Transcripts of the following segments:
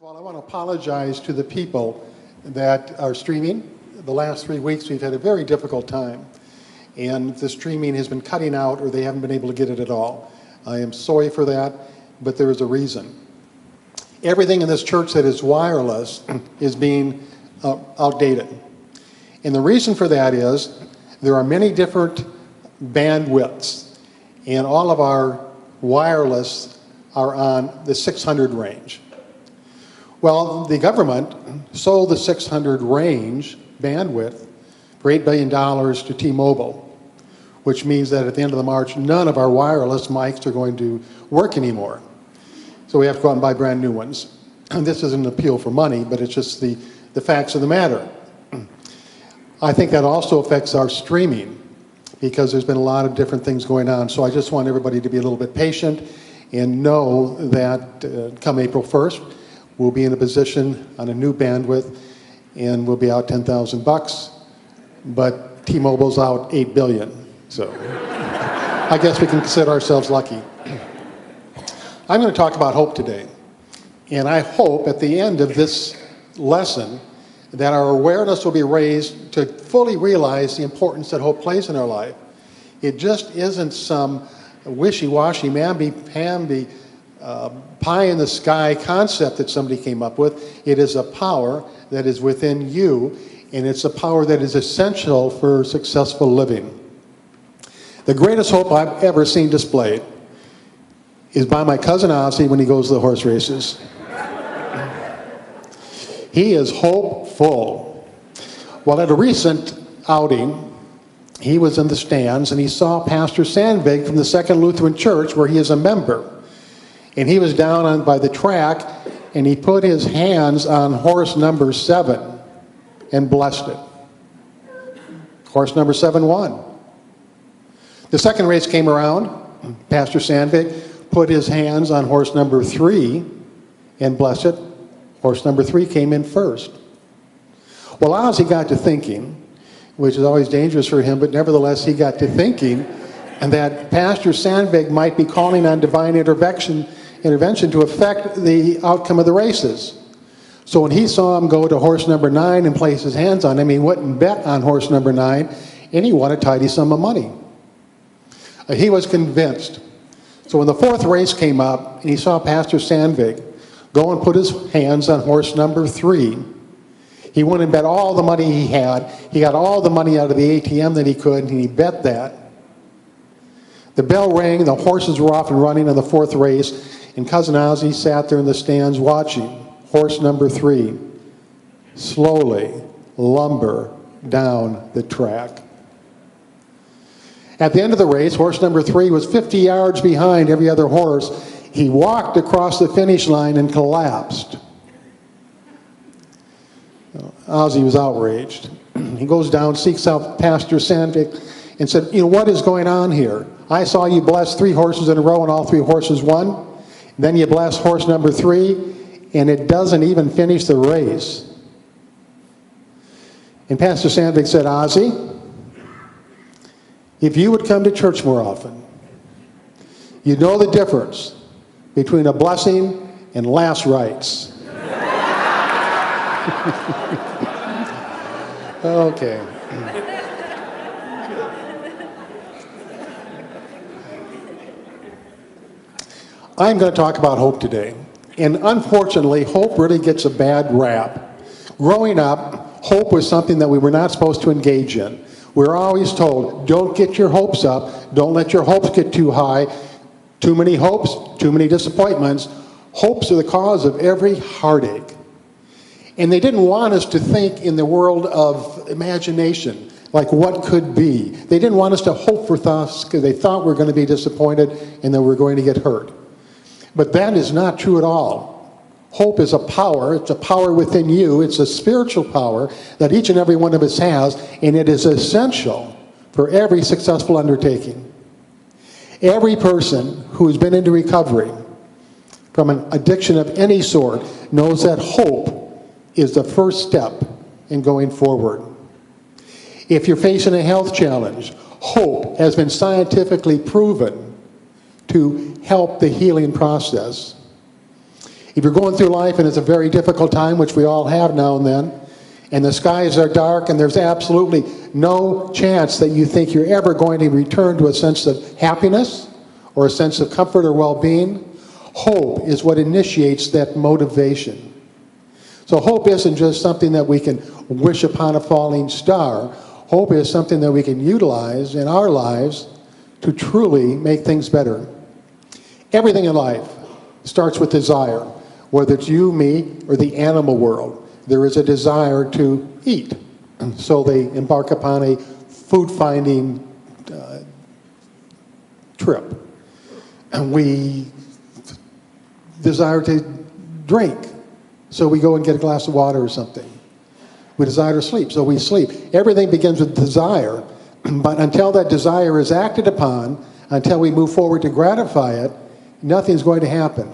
all, I want to apologize to the people that are streaming. The last 3 weeks, we've had a very difficult time, and the streaming has been cutting out, or they haven't been able to get it at all. I am sorry for that, but there is a reason. Everything in this church that is wireless is being outdated. And the reason for that is there are many different bandwidths, and all of our wireless are on the 600 range. Well, the government sold the 600 range bandwidth for $8 billion to T-Mobile, which means that at the end of the March, none of our wireless mics are going to work anymore. So we have to go out and buy brand new ones. And this isn't an appeal for money, but it's just the facts of the matter. I think that also affects our streaming because there's been a lot of different things going on. So I just want everybody to be a little bit patient and know that come April 1st, we'll be in a position on a new bandwidth and we'll be out $10,000, but T-Mobile's out $8 billion. So I guess we can consider ourselves lucky. I'm going to talk about hope today. And I hope at the end of this lesson that our awareness will be raised to fully realize the importance that hope plays in our life. It just isn't some wishy-washy, mamby-pamby, pie-in-the-sky concept that somebody came up with. It is a power that is within you, and it's a power that is essential for successful living. The greatest hope I've ever seen displayed is by my cousin Ozzy when he goes to the horse races. He is hopeful. Well, at a recent outing, he was in the stands and he saw Pastor Sandvig from the Second Lutheran Church, where he is a member. And he was down by the track and he put his hands on horse number 7 and blessed it. Horse number 7 won. The second race came around. Pastor Sandvig put his hands on horse number 3 and blessed it. Horse number 3 came in first. Well, Ozzy got to thinking, which is always dangerous for him, but nevertheless he got to thinking, and that Pastor Sandvig might be calling on divine intervention to affect the outcome of the races. So when he saw him go to horse number 9 and place his hands on him, he wouldn't bet on horse number 9, and he won a tidy sum of money. He was convinced. So when the fourth race came up, and he saw Pastor Sandvig go and put his hands on horse number 3, he went and bet all the money he had. He got all the money out of the ATM that he could, and he bet that. The bell rang, the horses were off and running in the fourth race, and Cousin Ozzy sat there in the stands watching horse number 3 slowly lumber down the track. At the end of the race, horse number 3 was 50 yards behind every other horse. He walked across the finish line and collapsed. Ozzy was outraged. He goes down, seeks out Pastor Sandvig, and said, what is going on here? I saw you bless 3 horses in a row and all 3 horses won. Then you bless horse number 3 and it doesn't even finish the race. And Pastor Sandvig said, Ozzy, if you would come to church more often, you'd know the difference between a blessing and last rites. Okay. I'm going to talk about hope today. And unfortunately, hope really gets a bad rap. Growing up, hope was something that we were not supposed to engage in. We were always told, don't get your hopes up. Don't let your hopes get too high. Too many hopes, too many disappointments. Hopes are the cause of every heartache. And they didn't want us to think in the world of imagination, like what could be. They didn't want us to hope for thoughts because they thought we were going to be disappointed and that we were going to get hurt. But that is not true at all. Hope is a power. It's a power within you. It's a spiritual power that each and every one of us has, and it is essential for every successful undertaking. Every person who has been into recovery from an addiction of any sort knows that hope is the first step in going forward. If you're facing a health challenge, hope has been scientifically proven to help the healing process. If you're going through life and it's a very difficult time, which we all have now and then, and the skies are dark and there's absolutely no chance that you think you're ever going to return to a sense of happiness or a sense of comfort or well-being, hope is what initiates that motivation. So hope isn't just something that we can wish upon a falling star. Hope is something that we can utilize in our lives to truly make things better. Everything in life starts with desire, whether it's you, me, or the animal world. There is a desire to eat. So they embark upon a food-finding trip. And we desire to drink, so we go and get a glass of water or something. We desire to sleep, so we sleep. Everything begins with desire, but until that desire is acted upon, until we move forward to gratify it, nothing's going to happen.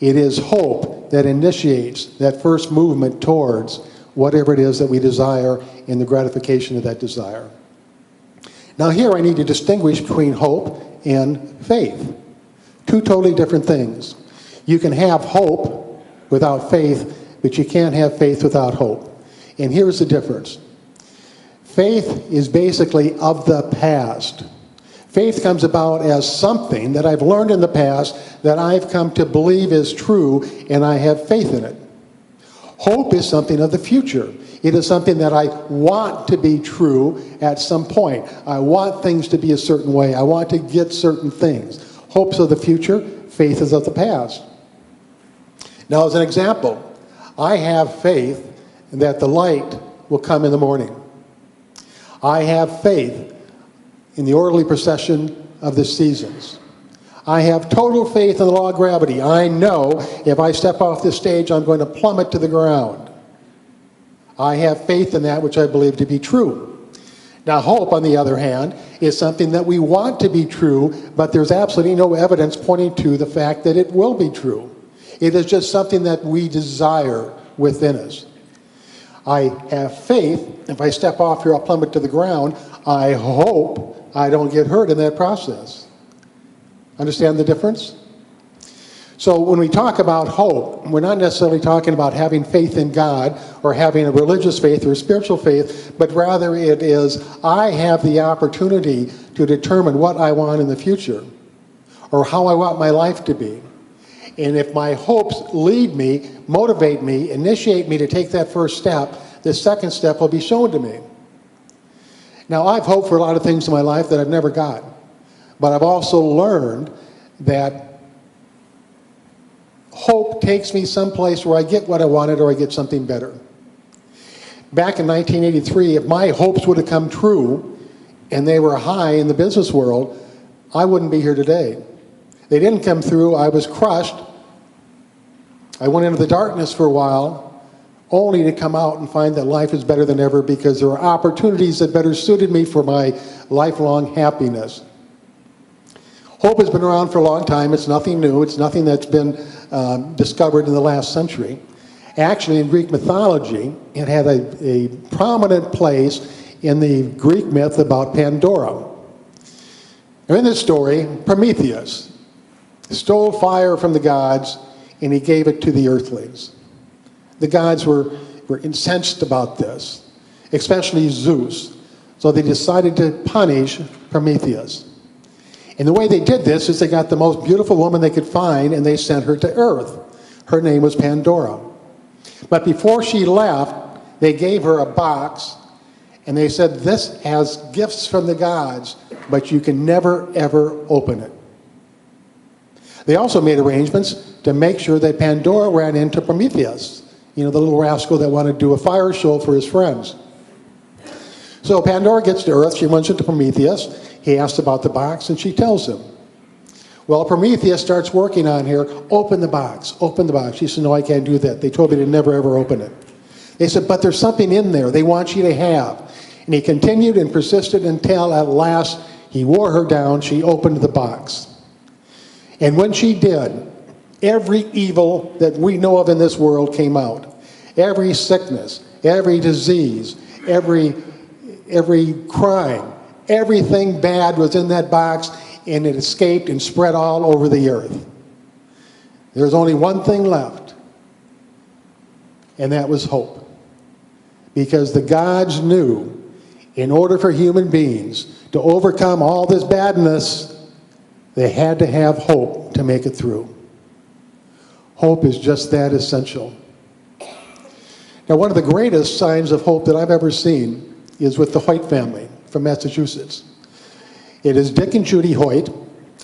It is hope that initiates that first movement towards whatever it is that we desire in the gratification of that desire. Now here I need to distinguish between hope and faith. Two totally different things. You can have hope without faith, but you can't have faith without hope. And here's the difference. Faith is basically of the past. Faith comes about as something that I've learned in the past that I've come to believe is true, and I have faith in it. Hope is something of the future. It is something that I want to be true at some point. I want things to be a certain way. I want to get certain things. Hope's of the future. Faith is of the past. Now, as an example, I have faith that the light will come in the morning. I have faith in the orderly procession of the seasons. I have total faith in the law of gravity. I know if I step off this stage, I'm going to plummet to the ground. I have faith in that which I believe to be true. Now, hope, on the other hand, is something that we want to be true, but there's absolutely no evidence pointing to the fact that it will be true. It is just something that we desire within us. I have faith. If I step off here, I'll plummet to the ground. I hope I don't get hurt in that process. Understand the difference? So when we talk about hope, we're not necessarily talking about having faith in God or having a religious faith or a spiritual faith, but rather it is I have the opportunity to determine what I want in the future or how I want my life to be. And if my hopes lead me, motivate me, initiate me to take that first step, the second step will be shown to me. Now, I've hoped for a lot of things in my life that I've never got. But I've also learned that hope takes me someplace where I get what I wanted or I get something better. Back in 1983, if my hopes would have come true and they were high in the business world, I wouldn't be here today. They didn't come through. I was crushed. I went into the darkness for a while, only to come out and find that life is better than ever because there were opportunities that better suited me for my lifelong happiness. Hope has been around for a long time. It's nothing new. It's nothing that's been discovered in the last century. Actually, in Greek mythology, it had a prominent place in the Greek myth about Pandora. In this story, Prometheus stole fire from the gods and he gave it to the earthlings. The gods were incensed about this, especially Zeus. So they decided to punish Prometheus. And the way they did this is they got the most beautiful woman they could find and they sent her to Earth. Her name was Pandora. But before she left, they gave her a box and they said, this has gifts from the gods, but you can never, ever open it. They also made arrangements to make sure that Pandora ran into Prometheus, the little rascal that wanted to do a fire show for his friends. So Pandora gets to Earth, she runs into Prometheus, he asks about the box, and she tells him. Well, Prometheus starts working on here, open the box, open the box. She said, no, I can't do that. They told me to never, ever open it. They said, but there's something in there they want you to have. And he continued and persisted until at last he wore her down, she opened the box. And when she did, every evil that we know of in this world came out. Every sickness, every disease, every crime, everything bad was in that box, and it escaped and spread all over the earth. There's only one thing left, and that was hope. Because the gods knew in order for human beings to overcome all this badness, they had to have hope to make it through. Hope is just that essential. Now, one of the greatest signs of hope that I've ever seen is with the Hoyt family from Massachusetts. It is Dick and Judy Hoyt,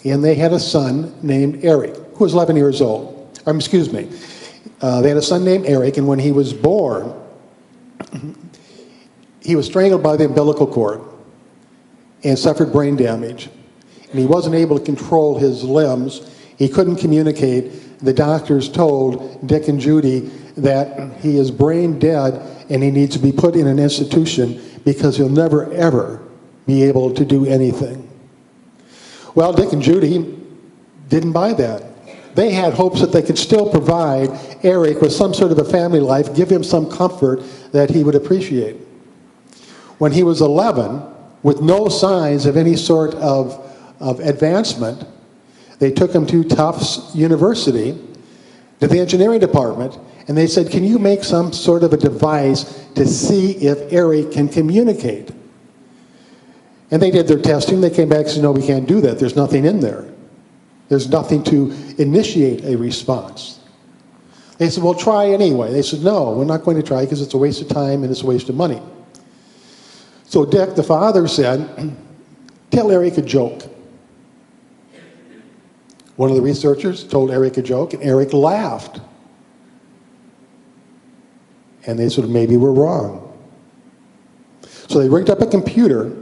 and they had a son named Eric, who was 11 years old. They had a son named Eric, and when he was born, he was strangled by the umbilical cord and suffered brain damage. And he wasn't able to control his limbs. He couldn't communicate. The doctors told Dick and Judy that he is brain dead and he needs to be put in an institution because he'll never, ever be able to do anything. Well, Dick and Judy didn't buy that. They had hopes that they could still provide Eric with some sort of a family life, give him some comfort that he would appreciate. When he was 11, with no signs of any sort of advancement, they took him to Tufts University, to the engineering department, and they said, can you make some sort of a device to see if Eric can communicate? And they did their testing. They came back and said, no, we can't do that. There's nothing in there. There's nothing to initiate a response. They said, well, try anyway. They said, no, we're not going to try because it's a waste of time and it's a waste of money. So Dick, the father, said, tell Eric a joke. One of the researchers told Eric a joke, and Eric laughed. And they said, maybe we're wrong. So they rigged up a computer,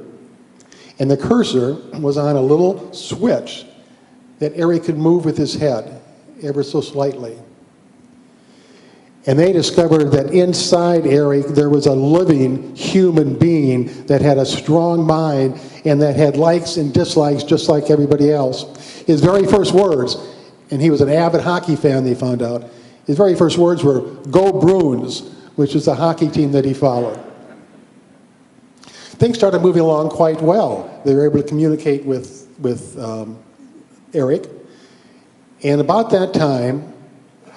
and the cursor was on a little switch that Eric could move with his head ever so slightly. And they discovered that inside Eric there was a living human being that had a strong mind and that had likes and dislikes just like everybody else. His very first words, and he was an avid hockey fan, they found out, his very first words were, "Go Bruins," which is the hockey team that he followed. Things started moving along quite well. They were able to communicate with Eric. And about that time,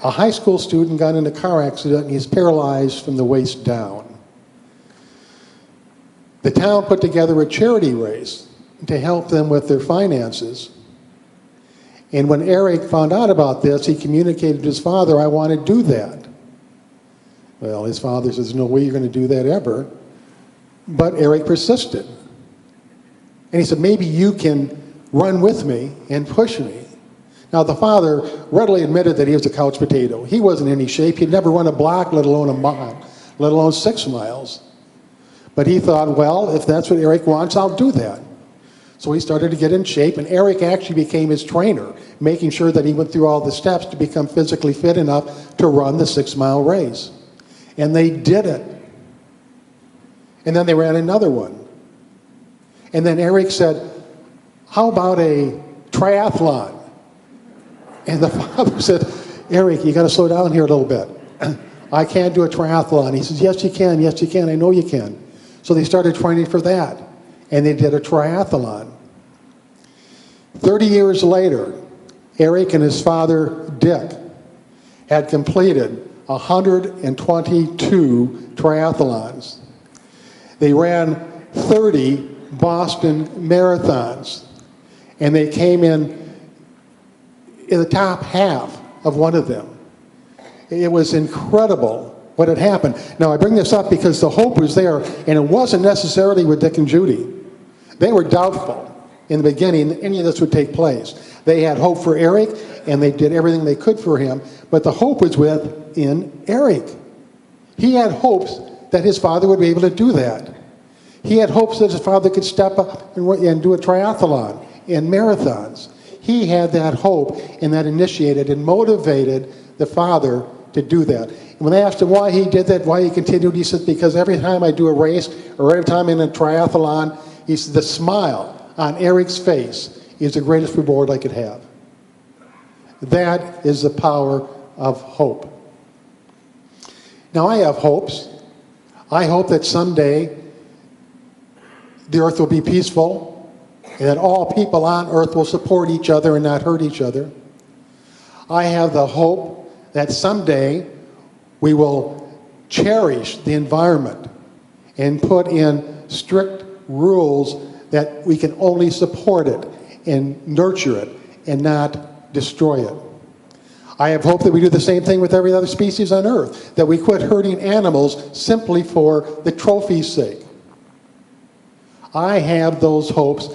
a high school student got in a car accident and he's paralyzed from the waist down. The town put together a charity race to help them with their finances. And when Eric found out about this, he communicated to his father, I want to do that. Well, his father says, there's no way you're going to do that ever. But Eric persisted. And he said, maybe you can run with me and push me. Now, the father readily admitted that he was a couch potato. He wasn't in any shape. He'd never run a block, let alone a mile, let alone 6 miles. But he thought, well, if that's what Eric wants, I'll do that. So he started to get in shape, and Eric actually became his trainer, making sure that he went through all the steps to become physically fit enough to run the 6-mile race. And they did it. And then they ran another one. And then Eric said, how about a triathlon? And the father said, Eric, you got to slow down here a little bit. I can't do a triathlon. He says, yes, you can. Yes, you can. I know you can. So they started training for that. And they did a triathlon. 30 years later, Eric and his father, Dick, had completed 122 triathlons. They ran 30 Boston marathons. And they came in the top half of one of them. It was incredible what had happened. Now, I bring this up because the hope was there, and it wasn't necessarily with Dick and Judy. They were doubtful in the beginning that any of this would take place. They had hope for Eric, and they did everything they could for him, but the hope was within Eric. He had hopes that his father would be able to do that. He had hopes that his father could step up and do a triathlon and marathons. He had that hope, and that initiated and motivated the father to do that. And when they asked him why he did that, why he continued, he said, because every time I do a race or every time I'm in a triathlon, he said, the smile on Eric's face is the greatest reward I could have. That is the power of hope. Now, I have hopes. I hope that someday the earth will be peaceful and that all people on earth will support each other and not hurt each other. I have the hope that someday we will cherish the environment and put in strict rules that we can only support it and nurture it and not destroy it. I have hope that we do the same thing with every other species on Earth, that we quit hurting animals simply for the trophy's sake. I have those hopes,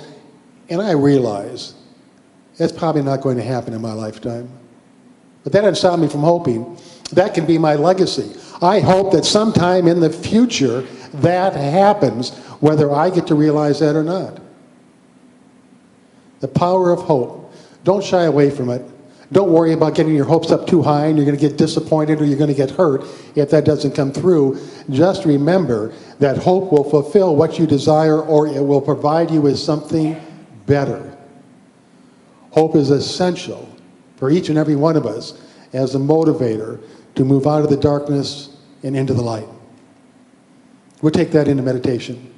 and I realize that's probably not going to happen in my lifetime. But that doesn't stop me from hoping. That can be my legacy. I hope that sometime in the future that happens, whether I get to realize that or not. The power of hope. Don't shy away from it. Don't worry about getting your hopes up too high and you're going to get disappointed or you're going to get hurt if that doesn't come through. Just remember that hope will fulfill what you desire, or it will provide you with something better. Hope is essential for each and every one of us as a motivator to move out of the darkness and into the light. We'll take that into meditation.